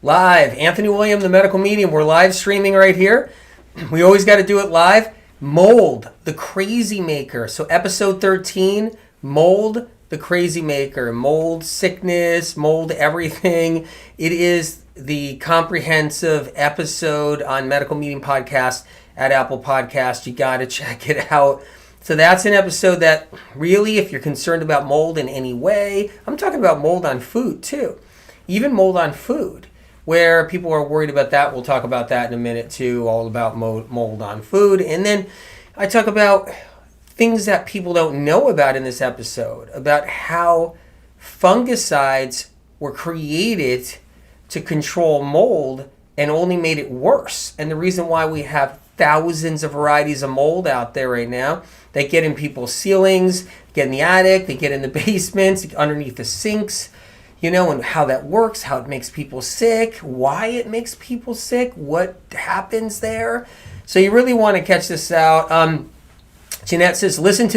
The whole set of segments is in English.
Live. Anthony William, the medical medium. We're live streaming right here. We always got to do it live. Mold, the crazy maker. So episode 13, mold, the crazy maker. Mold sickness, mold everything. It is the comprehensive episode on Medical Medium Podcast at Apple Podcast. You got to check it out. So that's an episode that really, if you're concerned about mold in any way, I'm talking about mold on food too. Even mold on food, where people are worried about that. We'll talk about that in a minute too, all about mold on food. And then I talk about things that people don't know about in this episode, about how fungicides were created to control mold and only made it worse. And the reason why we have thousands of varieties of mold out there right now. They get in people's ceilings, get in the attic, they get in the basements, underneath the sinks, and how that works, how it makes people sick, why it makes people sick, what happens there. So you really want to catch this out. Jeanette says, listen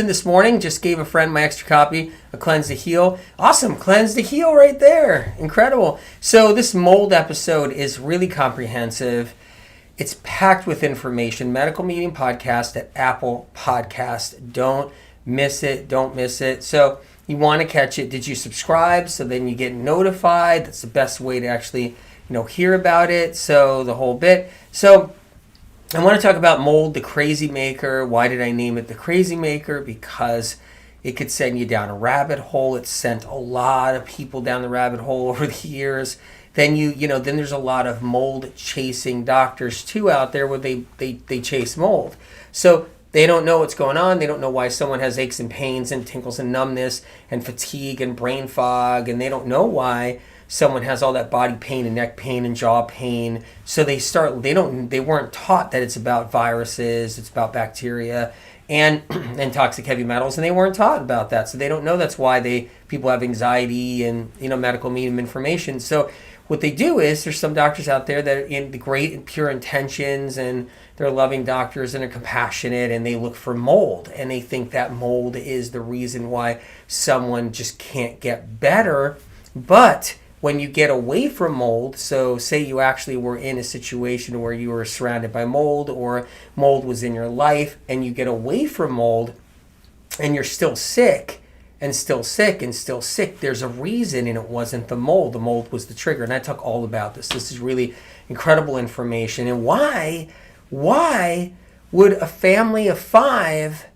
this morning. Just gave a friend my extra copy of Cleanse to Heal. Awesome. Cleanse to Heal right there. Incredible. So this mold episode is really comprehensive. It's packed with information. Medical Medium Podcast at Apple Podcast. Don't miss it. Don't miss it. So you want to catch it. Did you subscribe? So then you get notified. That's the best way to actually, hear about it. So the whole bit. So I want to talk about mold, the crazy maker. Why did I name it the crazy maker? Because it could send you down a rabbit hole. It's sent a lot of people down the rabbit hole over the years. Then then there's a lot of mold chasing doctors too out there where they chase mold. So they don't know what's going on. They don't know why someone has aches and pains and tingles and numbness and fatigue and brain fog, and they don't know why someone has all that body pain and neck pain and jaw pain. So they weren't taught that it's about viruses, it's about bacteria and toxic heavy metals, and they weren't taught about that. So they don't know that's why people have anxiety and medical medium information. So what they do is there's some doctors out there that are in the great and pure intentions, and they're loving doctors and they're compassionate, and they look for mold, and they think that mold is the reason why someone just can't get better. But when you get away from mold, so say you actually were in a situation where you were surrounded by mold or mold was in your life, and you get away from mold and you're still sick, and still sick and still sick, there's a reason, and it wasn't the mold. The mold was the trigger, and I talk all about this. This is really incredible information. And why would a family of 5,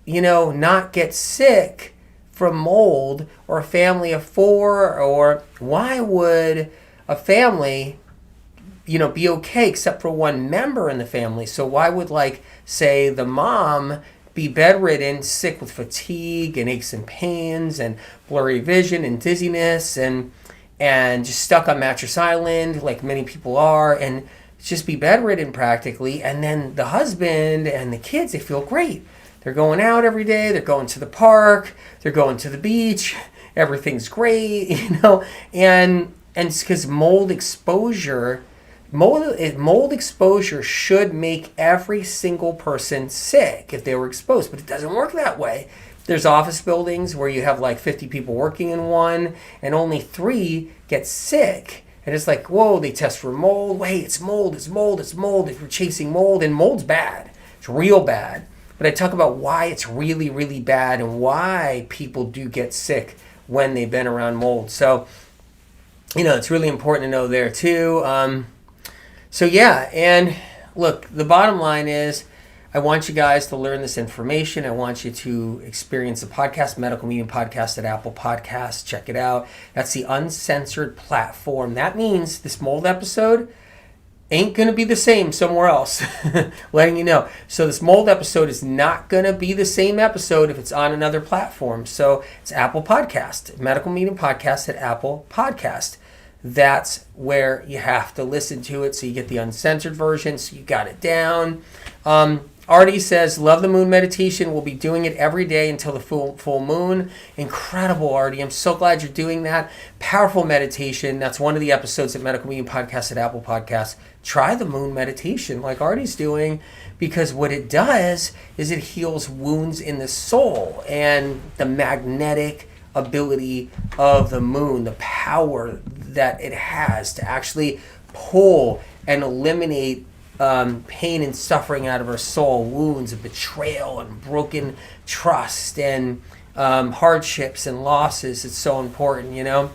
not get sick from mold, or a family of 4, or why would a family, be okay except for one member in the family? So why would, say the mom be bedridden, sick with fatigue and aches and pains and blurry vision and dizziness and just stuck on mattress island like many people are, and just be bedridden practically, and then the husband and the kids, they feel great. They're going out every day, they're going to the park, they're going to the beach, everything's great, and it's because mold exposure should make every single person sick if they were exposed, but it doesn't work that way. There's office buildings where you have 50 people working in one, and only 3 get sick. And it's like, whoa, they test for mold. Wait, it's mold. If you're chasing mold, and mold's bad. It's real bad. But I talk about why it's really, really bad and why people do get sick when they've been around mold. So, it's really important to know there too. So yeah, and look, the bottom line is I want you guys to learn this information. I want you to experience the podcast, Medical Medium Podcast at Apple Podcasts. Check it out. That's the uncensored platform. That means this mold episode ain't going to be the same somewhere else. Letting you know. So this mold episode is not going to be the same episode if it's on another platform. So it's Apple Podcast, Medical Medium Podcast at Apple Podcast. That's where you have to listen to it, so you get the uncensored version, so you got it down. Artie says, love the moon meditation. We'll be doing it every day until the full moon. Incredible, Artie. I'm so glad you're doing that. Powerful meditation. That's one of the episodes at Medical Medium Podcast at Apple Podcasts. Try the moon meditation like Artie's doing, because what it does is it heals wounds in the soul and the magnetic ability of the moon, the power, that it has to actually pull and eliminate pain and suffering out of our soul, wounds of betrayal and broken trust and hardships and losses. It's so important, you know?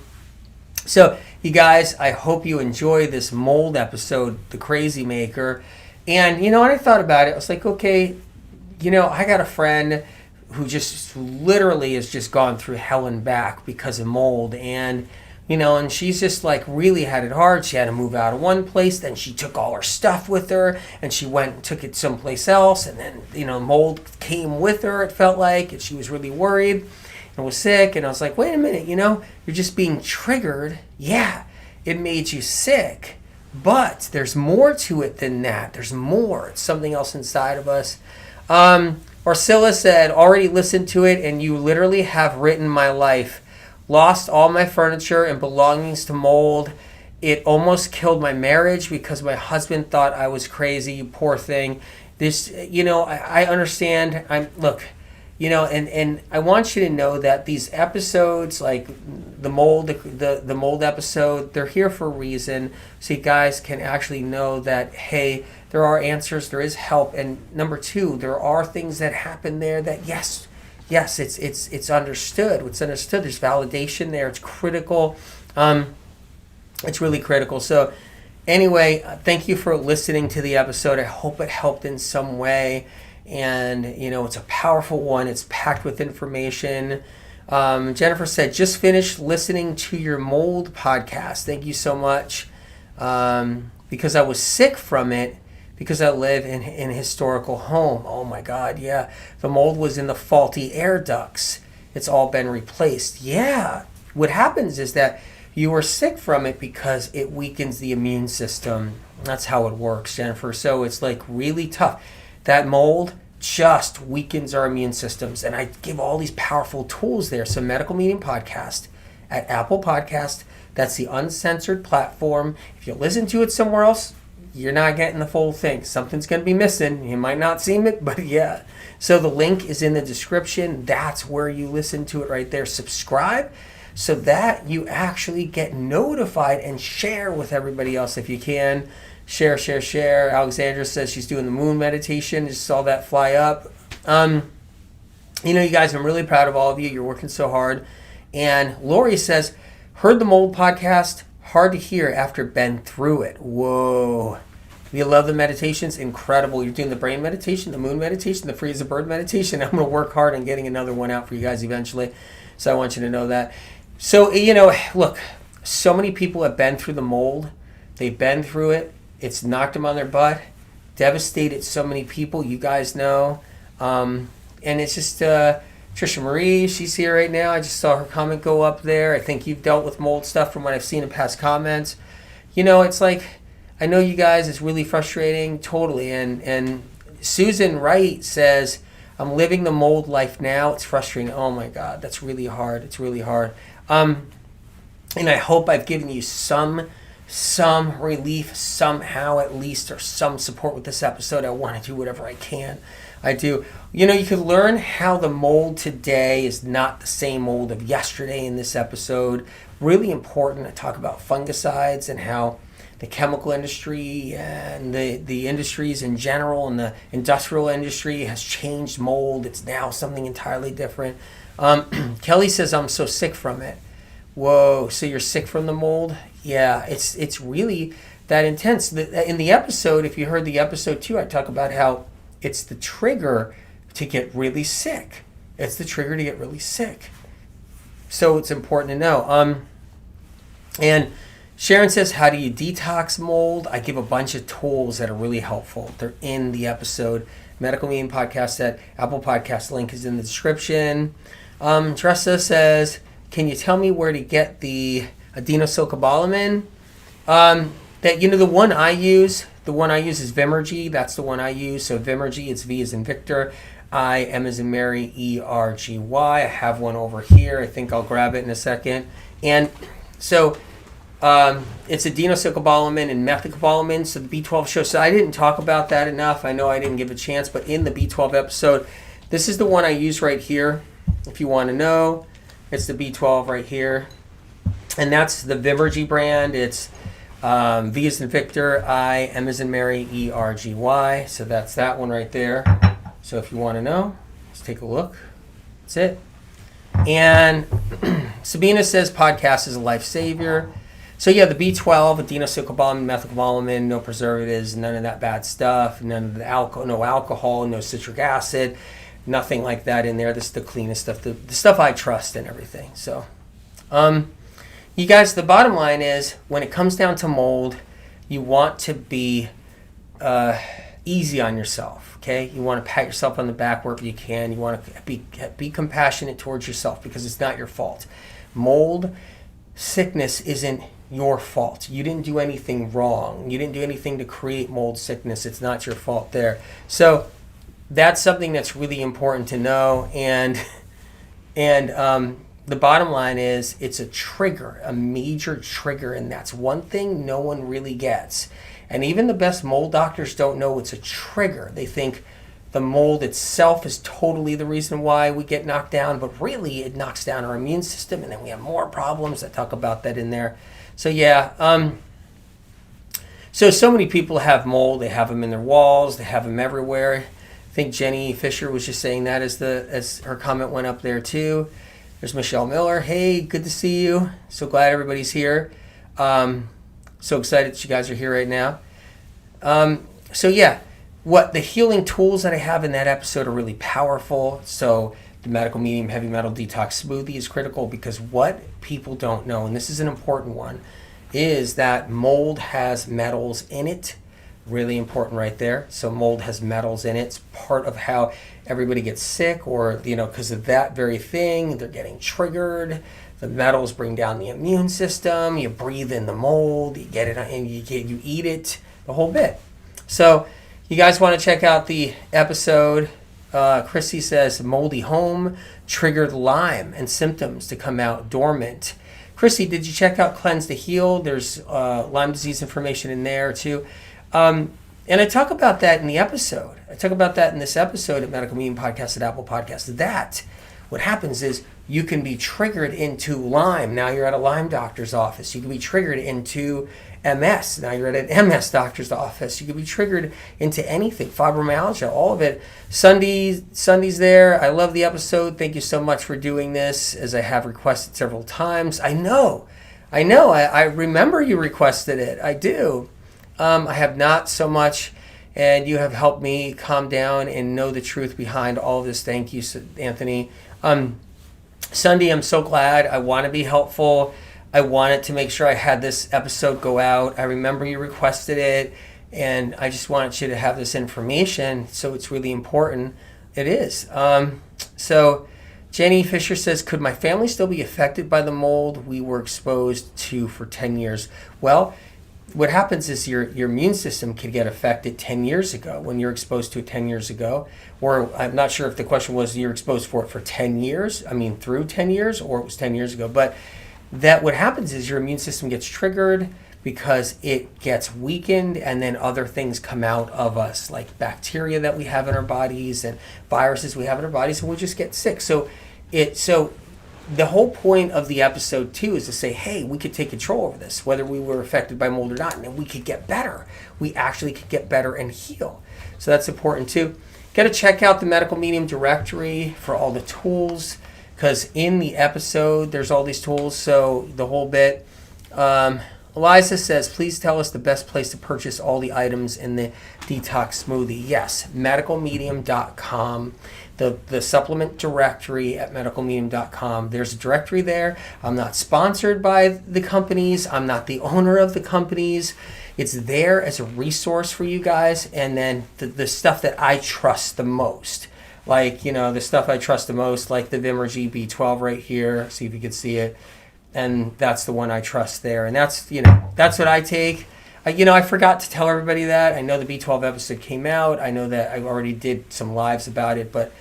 So, you guys, I hope you enjoy this mold episode, The Crazy Maker. And, you know, when I thought about it, I was like, okay, you know, I got a friend who just literally has just gone through hell and back because of mold. And, you know, and she's just like really had it hard. She had to move out of one place. Then she took all her stuff with her and she went and took it someplace else. And then, you know, mold came with her, it felt like. And she was really worried and was sick. And I was like, wait a minute, you know, you're just being triggered. Yeah, it made you sick. But there's more to it than that. There's more. It's something else inside of us. Orcilla said, already listened to it and you literally have written my life. Lost all my furniture and belongings to mold. It almost killed my marriage because my husband thought I was crazy. You poor thing. This, you know, I understand. Look, you know, and I want you to know that these episodes, like the mold episode, they're here for a reason. So you guys can actually know that, hey, there are answers, there is help, and number two, there are things that happen there that yes, it's understood. It's understood. There's validation there. It's critical. It's really critical. So anyway, thank you for listening to the episode. I hope it helped in some way. And, you know, it's a powerful one. It's packed with information. Jennifer said, just finished listening to your mold podcast. Thank you so much. Because I was sick from it because I live in a historical home. Oh my God, yeah. The mold was in the faulty air ducts. It's all been replaced. Yeah. What happens is that you are sick from it because it weakens the immune system. That's how it works, Jennifer. So it's like really tough. That mold just weakens our immune systems. And I give all these powerful tools there. So Medical Meeting Podcast at Apple Podcast. That's the uncensored platform. If you listen to it somewhere else, you're not getting the full thing. Something's going to be missing. You might not see it, but yeah. So the link is in the description. That's where you listen to it right there. Subscribe so that you actually get notified and share with everybody else if you can. Share. Alexandra says she's doing the moon meditation. Just saw that fly up. You know, you guys, I'm really proud of all of you. You're working so hard. And Lori says, heard the mold podcast. Hard to hear after been through it. Whoa. You love the meditations? Incredible. You're doing the brain meditation, the moon meditation, the free as a bird meditation. I'm going to work hard on getting another one out for you guys eventually. So I want you to know that. So, you know, look, so many people have been through the mold. They've been through it. It's knocked them on their butt. Devastated so many people. You guys know. And it's just... Trisha Marie, she's here right now. I just saw her comment go up there. I think you've dealt with mold stuff from what I've seen in past comments. You know, it's like, I know you guys, it's really frustrating, totally. And Susan Wright says, I'm living the mold life now. It's frustrating. Oh my God, that's really hard. It's really hard. And I hope I've given you some relief somehow at least, or some support with this episode. I want to do whatever I can. I do. You know, you could learn how the mold today is not the same mold of yesterday in this episode. Really important. I talk about fungicides and how the chemical industry and the industries in general and the industrial industry has changed mold. It's now something entirely different. Kelly says, I'm so sick from it. Whoa, so you're sick from the mold? Yeah, it's really that intense. In the episode, if you heard the episode too, I talk about how it's the trigger to get really sick. It's the trigger to get really sick. So it's important to know. And Sharon says, how do you detox mold? I give a bunch of tools that are really helpful. They're in the episode. Medical Meeting Podcast at Apple Podcast. Link is in the description. Tressa says, can you tell me where to get the adenosulcobalamin? That, you know, the one I use is Vimergy. That's the one I use. So Vimergy, it's V as in Victor, I, M as in Mary, ERGY. I have one over here. I think I'll grab it in a second. And so it's adenosulcobalamin and methylcobalamin. So the B12 show. So I didn't talk about that enough. I know I didn't give a chance, but in the B12 episode, this is the one I use right here. If you want to know, it's the B12 right here. And that's the Vimergy brand. It's V as in Victor, I, M as in Mary, ERGY. So that's that one right there. So if you want to know, let's take a look. That's it. And Sabina says podcast is a life savior. So yeah, the B12, adenosylcobalamin, methylcobalamin, no preservatives, none of that bad stuff, none of the alcohol, no alcohol, no citric acid, nothing like that in there. This is the cleanest stuff, the stuff I trust and everything. So, you guys, the bottom line is when it comes down to mold, you want to be easy on yourself. Okay, you want to pat yourself on the back wherever you can. You want to be compassionate towards yourself because it's not your fault. Mold sickness isn't your fault. You didn't do anything wrong. You didn't do anything to create mold sickness. It's not your fault there. So that's something that's really important to know. And the bottom line is it's a trigger, a major trigger, and that's one thing no one really gets. And even the best mold doctors don't know it's a trigger. They think the mold itself is totally the reason why we get knocked down, but really it knocks down our immune system, and then we have more problems. I talk about that in there. So yeah, so many people have mold. They have them in their walls. They have them everywhere. I think Jenny Fisher was just saying that as her comment went up there too. There's Michelle Miller. Hey, good to see you. So glad everybody's here. So excited that you guys are here right now. So yeah, the healing tools that I have in that episode are really powerful. So the medical medium heavy metal detox smoothie is critical because what people don't know, and this is an important one, is that mold has metals in it. Really important right there. So mold has metals in it. It's part of how everybody gets sick, or because of that very thing, they're getting triggered. The metals bring down the immune system. You breathe in the mold, you get it, and you eat it, the whole bit. So you guys want to check out the episode. Chrissy says moldy home triggered Lyme and symptoms to come out dormant. Chrissy, did you check out Cleanse to Heal? There's Lyme disease information in there too. And I talk about that in the episode. I talk about that in this episode at Medical Medium Podcast at Apple Podcasts. That what happens is you can be triggered into Lyme. Now you're at a Lyme doctor's office. You can be triggered into MS. Now you're at an MS doctor's office. You can be triggered into anything, fibromyalgia, all of it. Sunday's there. I love the episode. Thank you so much for doing this, as I have requested several times. I know. I remember you requested it. I do. I have not so much, and you have helped me calm down and know the truth behind all of this. Thank you, Anthony. Sunday, I'm so glad. I want to be helpful. I wanted to make sure I had this episode go out. I remember you requested it, and I just wanted you to have this information, so it's really important. It is. So Jenny Fisher says, could my family still be affected by the mold we were exposed to for 10 years? Well, what happens is your immune system can get affected 10 years ago when you're exposed to it 10 years ago. Or I'm not sure if the question was you're exposed for it for 10 years, through 10 years, or it was 10 years ago. But that what happens is your immune system gets triggered because it gets weakened, and then other things come out of us, like bacteria that we have in our bodies and viruses we have in our bodies, and we just get sick. So the whole point of the episode too is to say, hey, we could take control over this, whether we were affected by mold or not, and we could get better. We actually could get better and heal. So that's important too. Got to check out the Medical Medium directory for all the tools, because in the episode there's all these tools. So the whole bit. Eliza says, please tell us the best place to purchase all the items in the detox smoothie. Yes, medicalmedium.com. The supplement directory at medicalmedium.com. There's a directory there. I'm not sponsored by the companies. I'm not the owner of the companies. It's there as a resource for you guys. And then the stuff that I trust the most. Like, the stuff I trust the most, like the Vimergy B12 right here. See if you can see it. And that's the one I trust there. And that's what I take. I forgot to tell everybody that. I know the B12 episode came out. I know that I already did some lives about it, but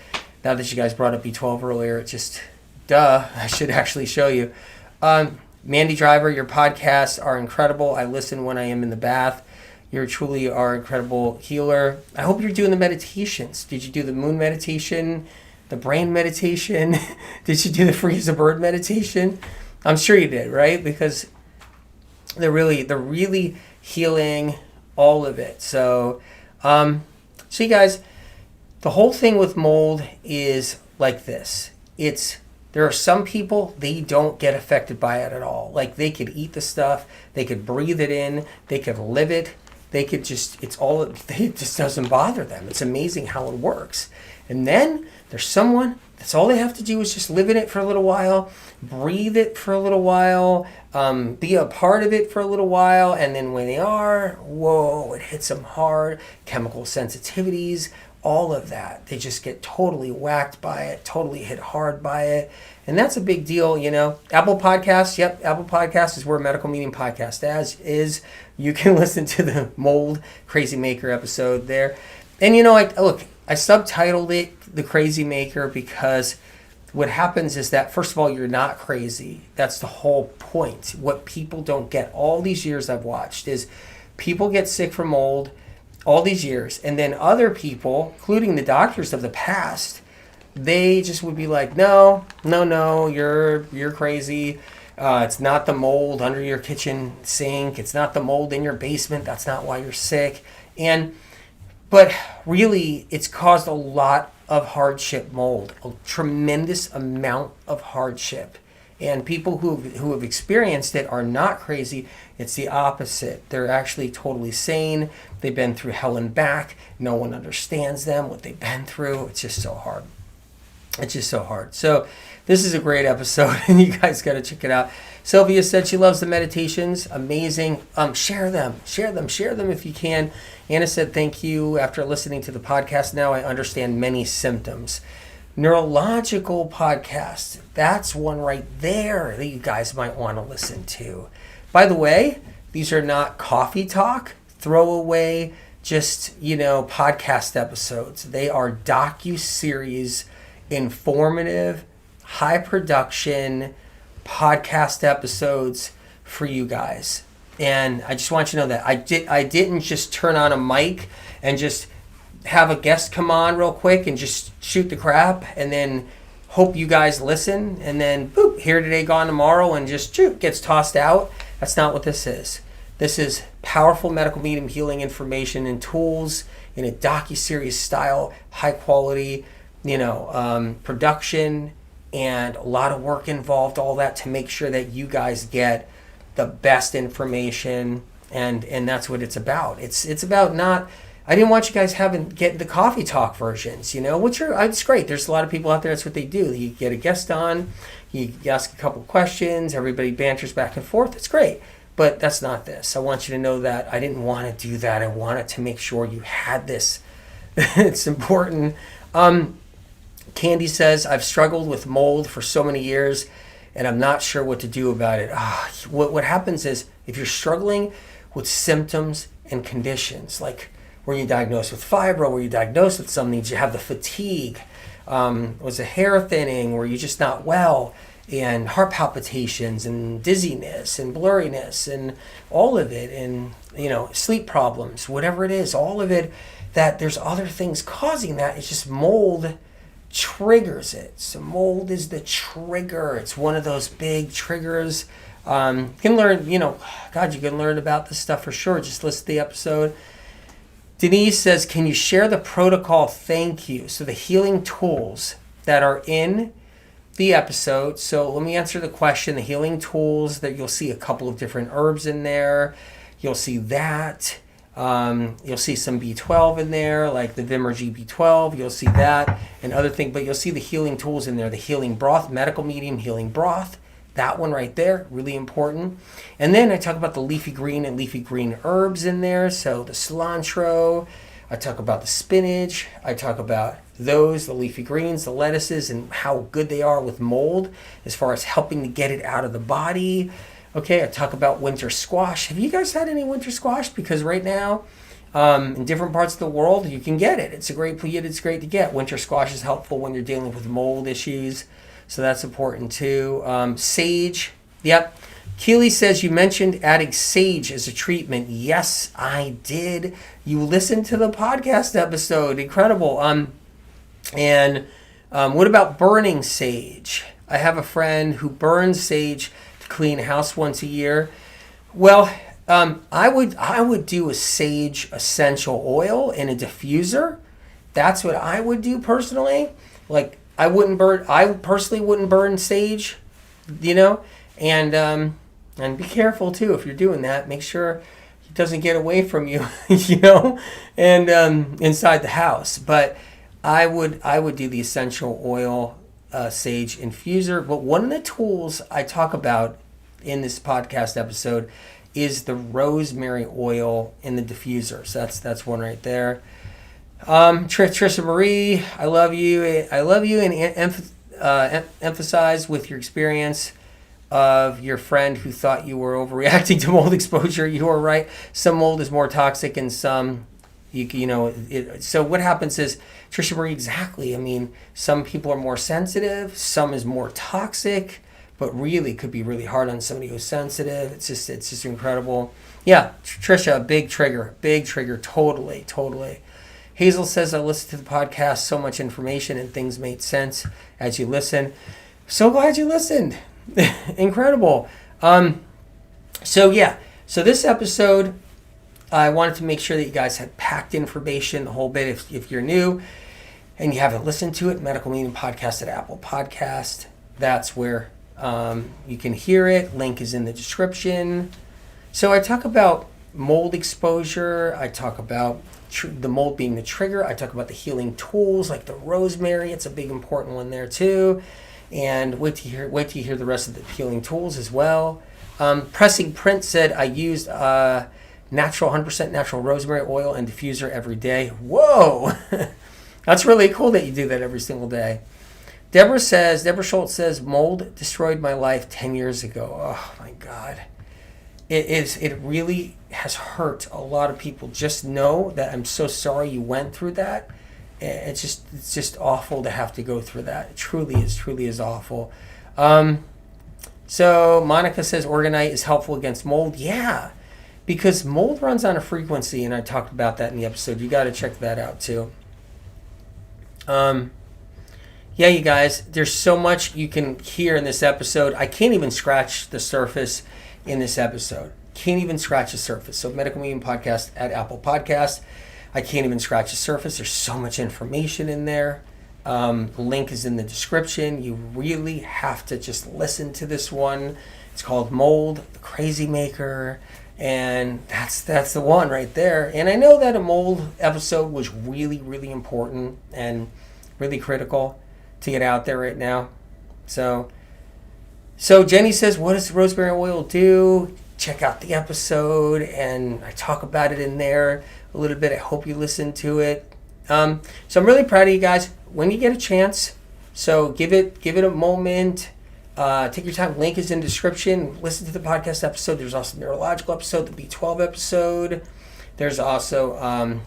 now that you guys brought up B12 earlier, it's just, I should actually show you. Mandy Driver, your podcasts are incredible. I listen when I am in the bath. You truly are an incredible healer. I hope you're doing the meditations. Did you do the moon meditation, the brain meditation? Did you do the free as a bird meditation? I'm sure you did, right? Because they're really healing all of it. So, you guys, the whole thing with mold is like this. There are some people, they don't get affected by it at all. Like, they could eat the stuff, they could breathe it in, they could live it, they could just, it just doesn't bother them. It's amazing how it works. And then there's someone, that's all they have to do is just live in it for a little while, breathe it for a little while, be a part of it for a little while, and then when they are, whoa, it hits them hard, chemical sensitivities, all of that. They just get totally whacked by it, totally hit hard by it. And that's a big deal, you know. Apple Podcasts, Apple Podcasts is where Medical Meeting Podcast is. You can listen to the Mold Crazy Maker episode there. And, you know, I subtitled it The Crazy Maker because what happens is that, first of all, you're not crazy. That's the whole point. What people don't get, all these years I've watched, is people get sick from mold all these years, and then other people, including the doctors of the past, they just would be like, no, you're crazy. It's not the mold under your kitchen sink. It's not the mold in your basement. That's not why you're sick. But really, it's caused a lot of hardship, mold, a tremendous amount of hardship. And people who have experienced it are not crazy. It's the opposite. They're actually totally sane. They've been through hell and back. No one understands them, what they've been through. It's just so hard. It's just so hard. So this is a great episode, and you guys got to check it out. Sylvia said she loves the meditations. Amazing. Share them if you can. Anna said, thank you. After listening to the podcast, now I understand many symptoms. Neurological podcast. That's one right there that you guys might want to listen to. By the way, these are not coffee talk, throwaway, just, podcast episodes. They are docu-series, informative, high production podcast episodes for you guys. And I just want you to know that I didn't just turn on a mic and just have a guest come on real quick and just shoot the crap and then hope you guys listen and then boop, here today, gone tomorrow, and just gets tossed out. That's not what this is. This is powerful medical medium healing information and tools in a docu-series style, high quality, production, and a lot of work involved, all that to make sure that you guys get the best information, and that's what it's about. It's about not. I didn't want you guys get the coffee talk versions, which it's great. There's a lot of people out there, that's what they do. You get a guest on, you ask a couple of questions, everybody banters back and forth. It's great, but that's not this. I want you to know that I didn't want to do that. I wanted to make sure you had this. It's important. Candy says, I've struggled with mold for so many years, and I'm not sure what to do about it. What happens is, if you're struggling with symptoms and conditions, like were you diagnosed with fibro, were you diagnosed with something, did you have the fatigue, was it hair thinning, were you just not well, and heart palpitations and dizziness and blurriness and all of it, and sleep problems, whatever it is, all of it, that there's other things causing that. It's just mold triggers it. So mold is the trigger. It's one of those big triggers. You can learn, you can learn about this stuff for sure. Just listen to the episode. Denise says, can you share the protocol? Thank you. So the healing tools that are in the episode. So let me answer the question. The healing tools, that you'll see a couple of different herbs in there. You'll see that. You'll see some B12 in there, like the Vimergy B12. You'll see that and other things, but you'll see the healing tools in there. The healing broth, medical medium healing broth. That one right there, really important. And then I talk about the leafy green and leafy green herbs in there. So the cilantro, I talk about the spinach, I talk about those, the leafy greens, the lettuces, and how good they are with mold as far as helping to get it out of the body. Okay, I talk about winter squash. Have you guys had any winter squash? Because right now, in different parts of the world, you can get it. It's great to get. Winter squash is helpful when you're dealing with mold issues. So that's important too. Sage. Yep. Keely says, you mentioned adding sage as a treatment. Yes, I did. You listened to the podcast episode. Incredible. And what about burning sage? I have a friend who burns sage clean house once a year. Well, I would do a sage essential oil in a diffuser. That's what I would do personally. Like I personally wouldn't burn sage, and be careful too if you're doing that. Make sure it doesn't get away from you, and inside the house. But I would do the essential oil sage infuser. But one of the tools I talk about in this podcast episode is the rosemary oil in the diffuser. So that's one right there. Trisha Marie, I love you. And emphasize with your experience of your friend who thought you were overreacting to mold exposure. You are right. Some mold is more toxic and some, so what happens is, Trisha Marie, exactly. I mean, some people are more sensitive, some is more toxic, but really could be really hard on somebody who's sensitive. It's just incredible. Yeah, Trisha, big trigger, totally. Hazel says, I listened to the podcast, so much information and things made sense as you listen. So glad you listened. Incredible. So this episode, I wanted to make sure that you guys had packed information, the whole bit. If you're new and you haven't listened to it, Medical Meeting Podcast at Apple Podcast. That's where you can hear it. Link is in the description. So I talk about mold exposure. I talk about the mold being the trigger. I talk about the healing tools like the rosemary. It's a big important one there too. And wait to hear the rest of the healing tools as well. Pressing Print said, I used 100% natural rosemary oil and diffuser every day. Whoa! That's really cool that you do that every single day. Deborah Schultz says, mold destroyed my life 10 years ago. Oh my God. It really has hurt a lot of people. Just know that I'm so sorry you went through that. It's just awful to have to go through that. It truly is awful. So Monica says Organite is helpful against mold. Yeah, because mold runs on a frequency, and I talked about that in the episode. You got to check that out too. Yeah, you guys, there's so much you can hear in this episode. I can't even scratch the surface in this episode. Can't even scratch the surface. So Medical Meeting Podcast at Apple Podcast. I can't even scratch the surface. There's so much information in there. The link is in the description. You really have to just listen to this one. It's called Mold, the Crazy Maker. And that's the one right there. And I know that a mold episode was really, really important and really critical to get out there right now. So Jenny says, what does rosemary oil do? Check out the episode, and I talk about it in there a little bit. I hope you listen to it. So I'm really proud of you guys. When you get a chance, so give it a moment. Take your time. Link is in the description. Listen to the podcast episode. There's also the neurological episode, the B12 episode. There's also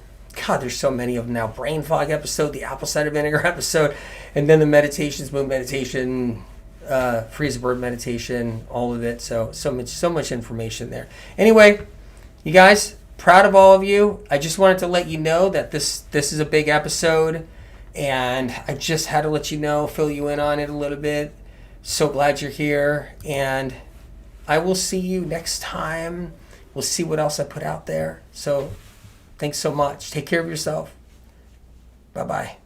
there's so many of them now. Brain fog episode, the apple cider vinegar episode, and then the meditations, moon meditation, freeze a bird meditation, all of it. So much information there. Anyway, you guys, proud of all of you. I just wanted to let you know that this is a big episode, and I just had to let you know, fill you in on it a little bit. So glad you're here, and I will see you next time. We'll see what else I put out there. So thanks so much. Take care of yourself. Bye-bye.